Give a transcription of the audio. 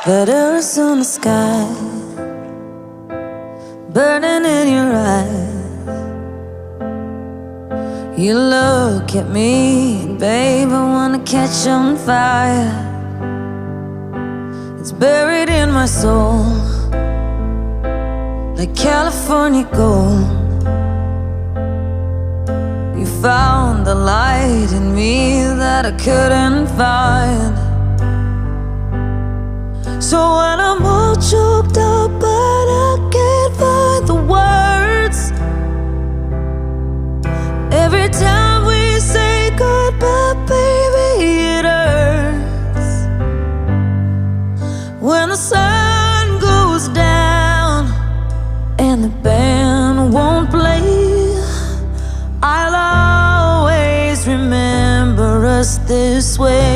Letters on the sky, burning in your eyes. You look at me, and babe, I wanna catch on fire. It's buried in my soul, like California gold. You found the light in me that I couldn't find. So when I'm all choked up but I can't find the words, every time we say goodbye, baby, it hurts. When the sun goes down and the band won't play, I'll always remember us this way.